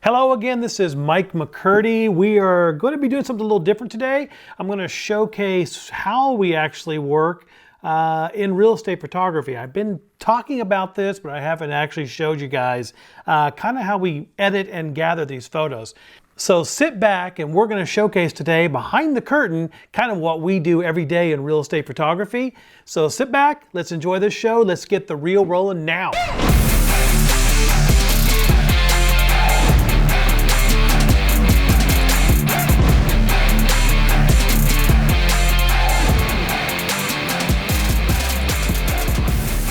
Hello again, this is Mike McCurdy. We are going to be doing something a little different today. I'm going to showcase how we actually work in real estate photography. I've been talking about this, but I haven't actually showed you guys kind of how we edit and gather these photos. So sit back and we're going to showcase today behind the curtain kind of what we do every day in real estate photography. So sit back, let's enjoy this show. Let's get the reel rolling now.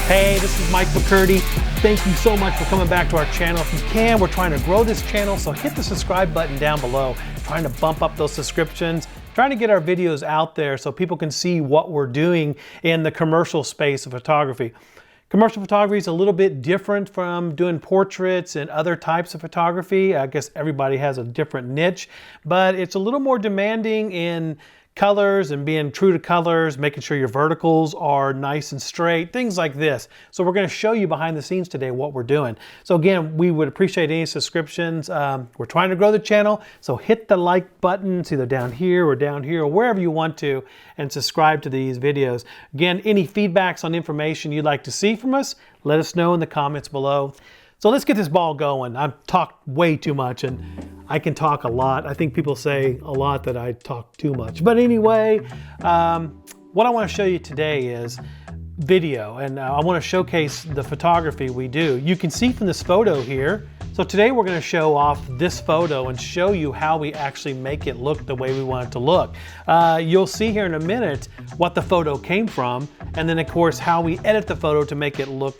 Hey, this is Mike McCurdy. Thank you so much for coming back to our channel. If you can, we're trying to grow this channel, so hit the subscribe button down below. Trying to bump up those subscriptions, trying to get our videos out there so people can see what we're doing in the commercial space of photography. Commercial photography is a little bit different from doing portraits and other types of photography. I guess everybody has a different niche, but it's a little more demanding in colors and being true to colors, making sure your verticals are nice and straight, things like this. So we're going to show you behind the scenes today what we're doing. So again, we would appreciate any subscriptions. We're trying to grow the channel, so hit the like button, it's either down here or wherever you want to, and subscribe to these videos. Again, any feedbacks on information you'd like to see from us, let us know in the comments below. So let's get this ball going. I've talked way too much and I can talk a lot. I think people say a lot that I talk too much. But anyway, what I want to show you today is video, and I want to showcase the photography we do. You can see from this photo here. So today we're going to show off this photo and show you how we actually make it look the way we want it to look. You'll see here in a minute what the photo came from, and then of course how we edit the photo to make it look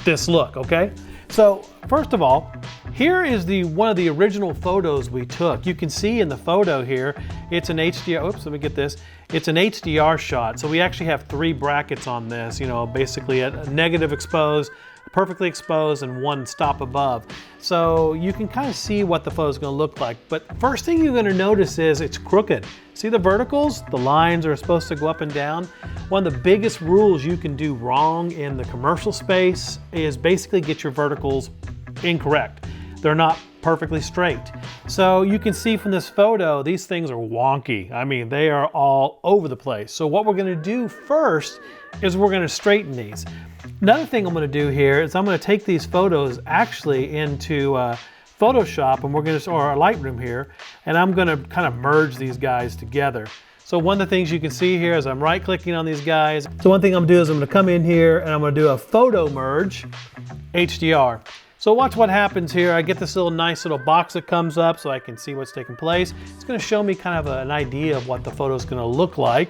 this look, okay? So first of all, here is one of the original photos we took. You can see in the photo here, it's an HDR, oops, let me get this. It's an HDR shot. So we actually have 3 brackets on this, basically a negative exposed, perfectly exposed, and 1 stop above. So you can kind of see what the photo is going to look like. But first thing you're going to notice is it's crooked. See the verticals? The lines are supposed to go up and down. One of the biggest rules you can do wrong in the commercial space is basically get your verticals incorrect. They're not perfectly straight. So you can see from this photo, these things are wonky. I mean, they are all over the place. So what we're going to do first is we're going to straighten these. Another thing I'm going to do here is I'm going to take these photos actually into Photoshop, and we're going to, or Lightroom here, and I'm going to kind of merge these guys together. So one of the things you can see here is I'm right clicking on these guys. So one thing I'm going to do is I'm going to come in here and I'm going to do a photo merge HDR. So watch what happens here. I get this nice little box that comes up so I can see what's taking place. It's going to show me kind of an idea of what the photo is going to look like.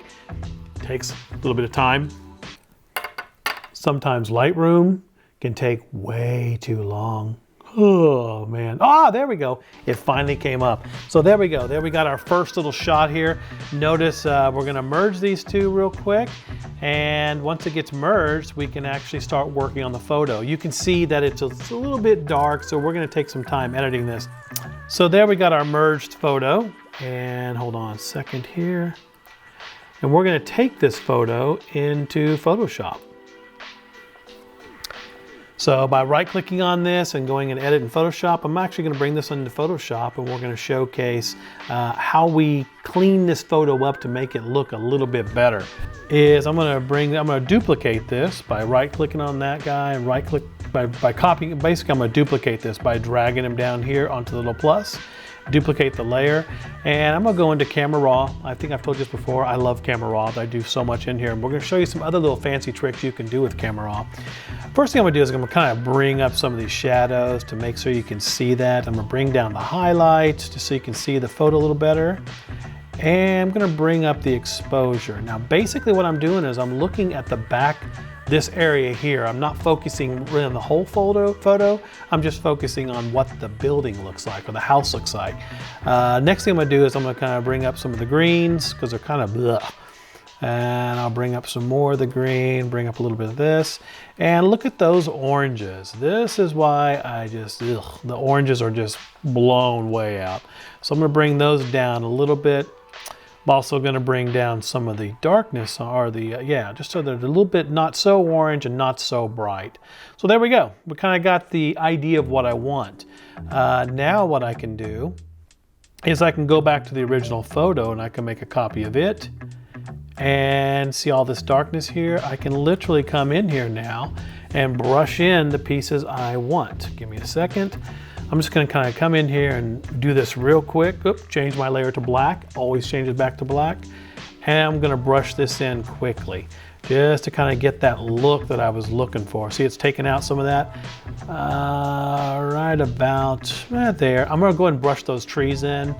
It takes a little bit of time. Sometimes Lightroom can take way too long. Oh man, there we go. It finally came up. So there we go. There we got our first little shot here. Notice we're gonna merge these two real quick. And once it gets merged, we can actually start working on the photo. You can see that it's a little bit dark, so we're gonna take some time editing this. So there we got our merged photo. And hold on a second here. And we're gonna take this photo into Photoshop. So by right-clicking on this and going and edit in Photoshop, I'm actually going to bring this into Photoshop, and we're going to showcase how we clean this photo up to make it look a little bit better. I'm going to duplicate this by right-clicking on that guy and right-click by copying. Basically, I'm going to duplicate this by dragging him down here onto the little plus. Duplicate the layer, and I'm gonna go into Camera Raw. I think I've told you this before, I love Camera Raw. I do so much in here, and we're gonna show you some other little fancy tricks you can do with Camera Raw. First thing I'm gonna do is I'm gonna kind of bring up some of these shadows to make sure you can see that. I'm gonna bring down the highlights just so you can see the photo a little better. And I'm gonna bring up the exposure. Now basically what I'm doing is I'm looking at the back, this area here. I'm not focusing really on the whole photo. I'm just focusing on what the building looks like or the house looks like. Next thing I'm gonna do is I'm gonna kind of bring up some of the greens because they're kind of blah. And I'll bring up some more of the green, bring up a little bit of this. And look at those oranges. This is why the oranges are just blown way out. So I'm gonna bring those down a little bit. I'm also going to bring down some of the darkness, or the, yeah, just so they're a little bit not so orange and not so bright. So there we go. We kind of got the idea of what I want. Now what I can do is I can go back to the original photo and I can make a copy of it. And see all this darkness here? I can literally come in here now and brush in the pieces I want. Give me a second. I'm just gonna kind of come in here and do this real quick. Oops, change my layer to black. Always changes back to black. And I'm gonna brush this in quickly, just to kind of get that look that I was looking for. See, it's taken out some of that. Right about right there. I'm gonna go ahead and brush those trees in,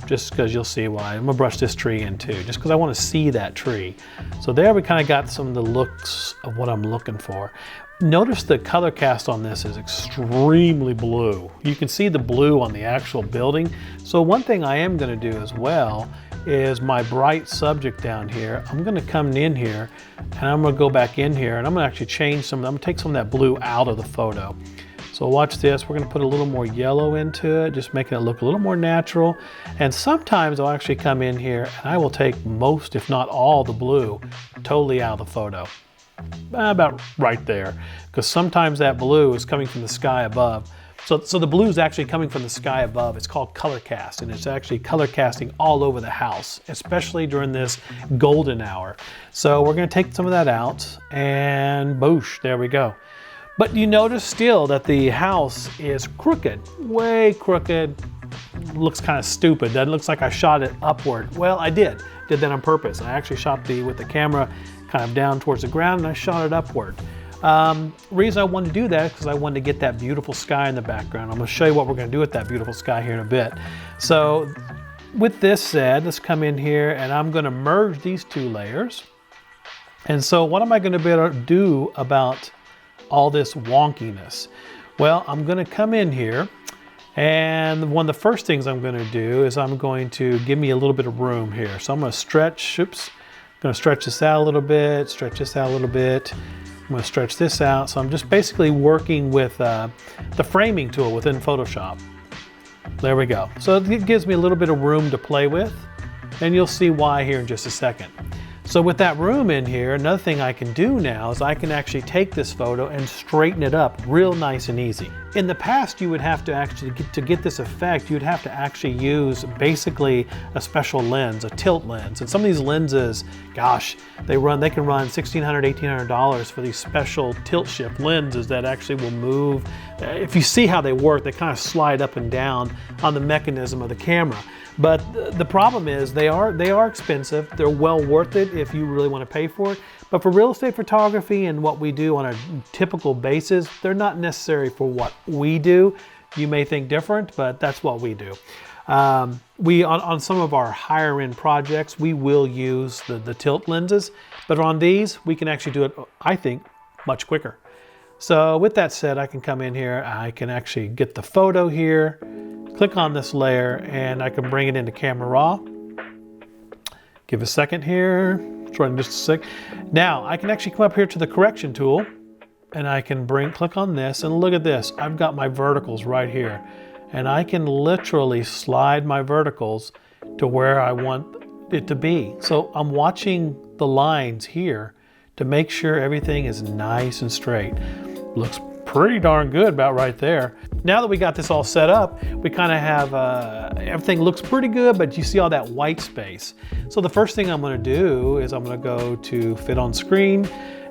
just because you'll see why. I'm gonna brush this tree in too, just because I want to see that tree. So there we kind of got some of the looks of what I'm looking for. Notice the color cast on this is extremely blue. You can see the blue on the actual building. So one thing I am going to do as well is my bright subject down here. I'm going to come in here and I'm going to go back in here and I'm going to actually change some. I'm going to take some of that blue out of the photo. So watch this. We're going to put a little more yellow into it, just making it look a little more natural. And sometimes I'll actually come in here and I will take most, if not all, the blue totally out of the photo. About right there, because sometimes that blue is coming from the sky above. So the blue is actually coming from the sky above. It's called color cast, and it's actually color casting all over the house, especially during this golden hour. So we're going to take some of that out, and boosh, there we go. But you notice still that the house is crooked, way crooked. Looks kind of stupid. That looks like I shot it upward. Well, I did that on purpose. I actually shot with the camera kind of down towards the ground and I shot it upward. Reason I wanted to do that is because I wanted to get that beautiful sky in the background. I'm going to show you what we're going to do with that beautiful sky here in a bit. So with this said, let's come in here and I'm going to merge these two layers. And so what am I going to be able to do about all this wonkiness? Well, I'm going to come in here and one of the first things I'm going to do is I'm going to give me a little bit of room here. So I'm going to stretch, I'm going to stretch this out a little bit, stretch this out a little bit. I'm going to stretch this out. So I'm just basically working with the framing tool within Photoshop. There we go. So it gives me a little bit of room to play with, and you'll see why here in just a second. So with that room in here, another thing I can do now is I can actually take this photo and straighten it up real nice and easy. In the past, you would have to actually, to get this effect, you'd have to actually use basically a special lens, a tilt lens. And some of these lenses, gosh, they can run $1,600, $1,800 for these special tilt shift lenses that actually will move. If you see how they work, they kind of slide up and down on the mechanism of the camera. But the problem is they are expensive. They're well worth it if you really want to pay for it. But for real estate photography and what we do on a typical basis, they're not necessary for what we do. You may think different, but that's what we do. On some of our higher end projects, we will use the tilt lenses, but on these, we can actually do it, I think, much quicker. So with that said, I can come in here, I can actually get the photo here, click on this layer, and I can bring it into Camera Raw. Give a second here, try just a sec. Now, I can actually come up here to the correction tool, and I can click on this, and look at this. I've got my verticals right here, and I can literally slide my verticals to where I want it to be. So I'm watching the lines here to make sure everything is nice and straight. Looks pretty darn good about right there. Now that we got this all set up, we kind of have, everything looks pretty good, but you see all that white space. So the first thing I'm gonna do is I'm gonna go to Fit on Screen,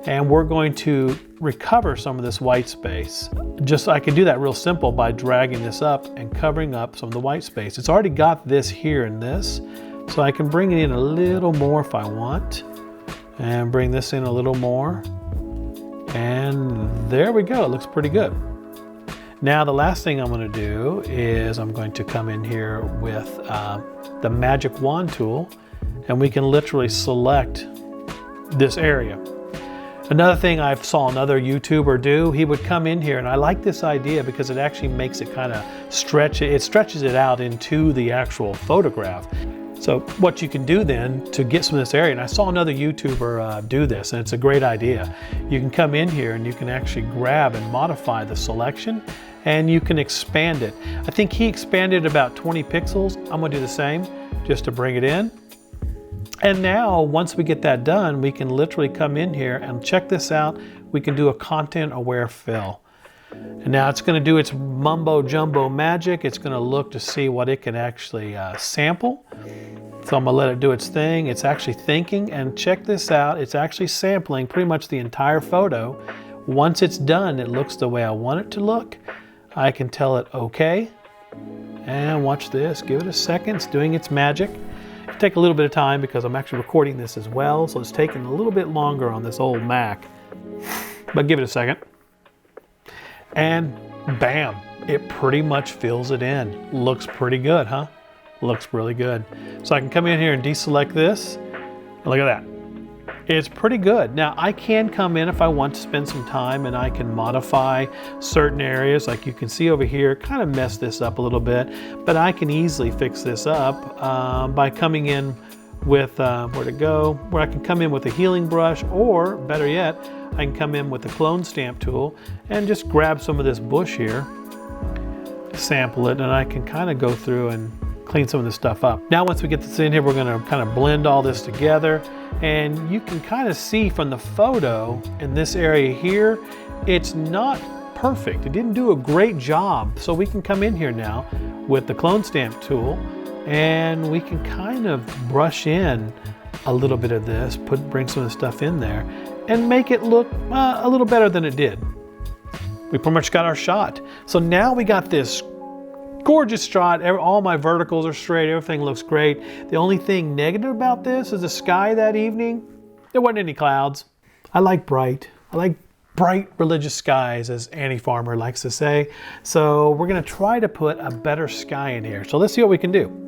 and we're going to recover some of this white space. I can do that real simple by dragging this up and covering up some of the white space. It's already got this here and this, so I can bring it in a little more if I want, and bring this in a little more. And there we go, it looks pretty good. Now the last thing I'm going to do is I'm going to come in here with the magic wand tool, and we can literally select this area. Another thing I saw another YouTuber do, he would come in here, and I like this idea because it actually makes it kind of stretches it out into the actual photograph. So what you can do then to get some of this area, and I saw another YouTuber do this, and it's a great idea. You can come in here and you can actually grab and modify the selection, and you can expand it. I think he expanded about 20 pixels. I'm gonna do the same just to bring it in. And now, once we get that done, we can literally come in here and check this out. We can do a content-aware fill. And now it's going to do its mumbo jumbo magic. It's going to look to see what it can actually sample. So I'm going to let it do its thing. It's actually thinking, and check this out. It's actually sampling pretty much the entire photo. Once it's done, it looks the way I want it to look. I can tell it okay. And watch this, give it a second. It's doing its magic. It'll take a little bit of time because I'm actually recording this as well. So it's taking a little bit longer on this old Mac, but give it a second. And bam, it pretty much fills it in. Looks pretty good, huh? Looks really good. So I can come in here and deselect this. Look at that. It's pretty good. Now I can come in if I want to spend some time and I can modify certain areas. Like you can see over here, kind of mess this up a little bit, but I can easily fix this up by coming in with, where I can come in with a healing brush, or better yet, I can come in with the clone stamp tool and just grab some of this bush here, sample it, and I can kind of go through and clean some of this stuff up. Now once we get this in here, we're going to kind of blend all this together, and you can kind of see from the photo in this area here, it's not perfect. It didn't do a great job. So we can come in here now with the clone stamp tool and we can kind of brush in a little bit of this, bring some of the stuff in there and make it look a little better than it did. We pretty much got our shot. So now we got this gorgeous shot. All my verticals are straight. Everything looks great. The only thing negative about this is the sky that evening. There wasn't any clouds. I like bright religious skies, as Annie Farmer likes to say. So we're going to try to put a better sky in here. So let's see what we can do.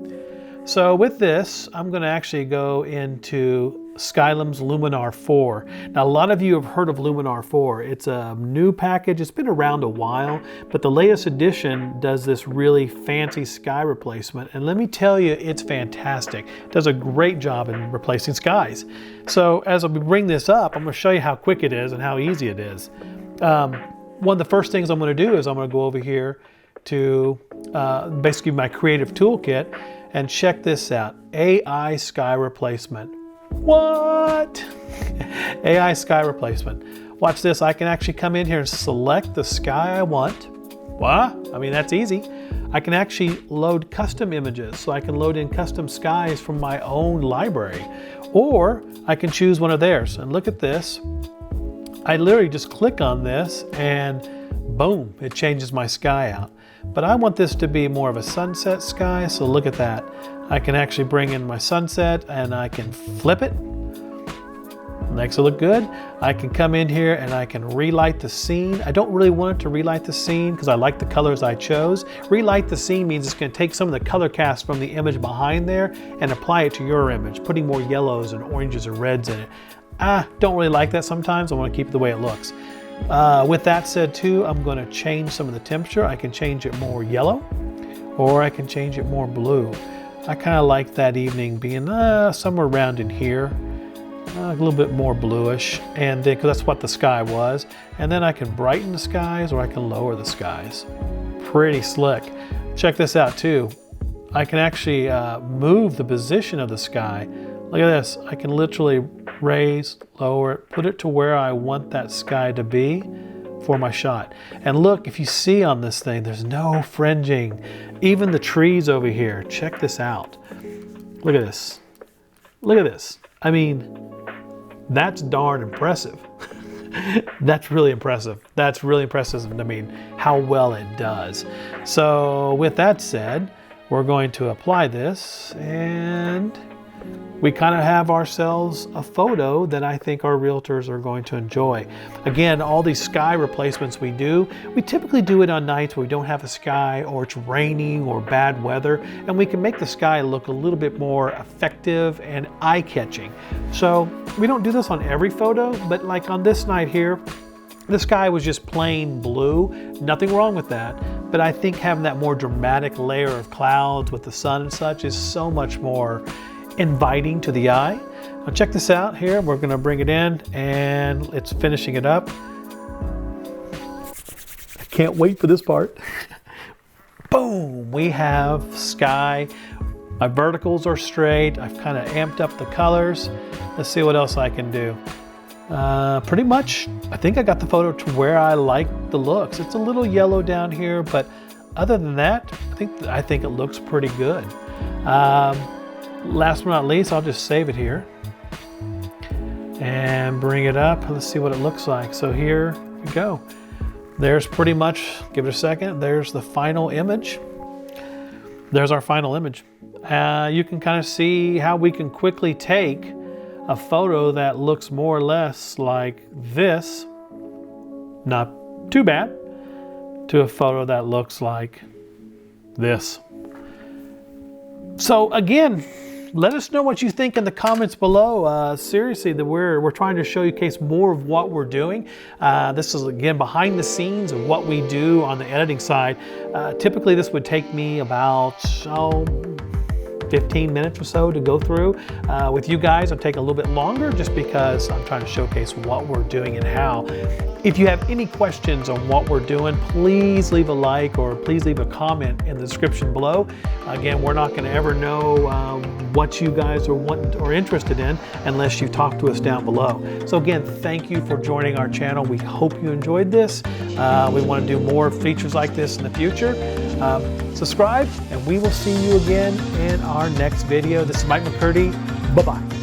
So with this, I'm going to actually go into Skylum's Luminar 4. Now, a lot of you have heard of Luminar 4. It's a new package. It's been around a while, but the latest edition does this really fancy sky replacement. And let me tell you, it's fantastic. It does a great job in replacing skies. So as we bring this up, I'm going to show you how quick it is and how easy it is. One of the first things I'm going to do is I'm going to go over here to basically my creative toolkit and check this out. AI sky replacement. What? AI sky replacement. Watch this. I can actually come in here and select the sky I want. What? I mean, that's easy. I can actually load custom images. So I can load in custom skies from my own library. Or I can choose one of theirs. And look at this. I literally just click on this and boom, it changes my sky out. But I want this to be more of a sunset sky, so look at that. I can actually bring in my sunset and I can flip it. Makes it look good. I can come in here and I can relight the scene. I don't really want it to relight the scene because I like the colors I chose. Relight the scene means it's going to take some of the color cast from the image behind there and apply it to your image, putting more yellows and oranges or reds in it. Don't really like that sometimes. I want to keep it the way it looks. With that said too, I'm going to change some of the temperature. I can change it more yellow or I can change it more blue. I kind of like that evening being somewhere around in here, a little bit more bluish, and because that's what the sky was. And then I can brighten the skies or I can lower the skies. Pretty slick. Check this out too. I can actually move the position of the sky. Look at this. I can literally raise, lower it, put it to where I want that sky to be for my shot. And look, if you see on this thing, there's no fringing. Even the trees over here, check this out. Look at this. Look at this. I mean, that's darn impressive. That's really impressive. That's really impressive. I mean, how well it does. So with that said, we're going to apply this and we kind of have ourselves a photo that I think our realtors are going to enjoy. Again, all these sky replacements we typically do it on nights where we don't have a sky or it's raining or bad weather, and we can make the sky look a little bit more effective and eye-catching. So we don't do this on every photo, but like on this night here, the sky was just plain blue. Nothing wrong with that. But I think having that more dramatic layer of clouds with the sun and such is so much more inviting to the eye. Now check this out here. We're going to bring it in and it's finishing it up. I can't wait for this part. Boom! We have sky My verticals are straight. I've kind of amped up the colors. Let's see what else I can do. Pretty much, I think I got the photo to where I like the looks. It's a little yellow down here, but other than that, I think it looks pretty good. Last but not least, I'll just save it here and bring it up. Let's see what it looks like. So here we go. There's pretty much, give it a second, there's the final image. There's our final image. You can kind of see how we can quickly take a photo that looks more or less like this, not too bad, to a photo that looks like this. So again, let us know what you think in the comments below. Seriously, that we're trying to show you more of what we're doing. This is again behind the scenes of what we do on the editing side. Typically this would take me about 15 minutes or so to go through. With you guys, it'll take a little bit longer just because I'm trying to showcase what we're doing and how. If you have any questions on what we're doing, please leave a like or please leave a comment in the description below. Again, we're not going to ever know what you guys are interested in unless you talk to us down below. So again, thank you for joining our channel. We hope you enjoyed this. We want to do more features like this in the future. Subscribe, and we will see you again in our next video. This is Mike McCurdy. Bye-bye.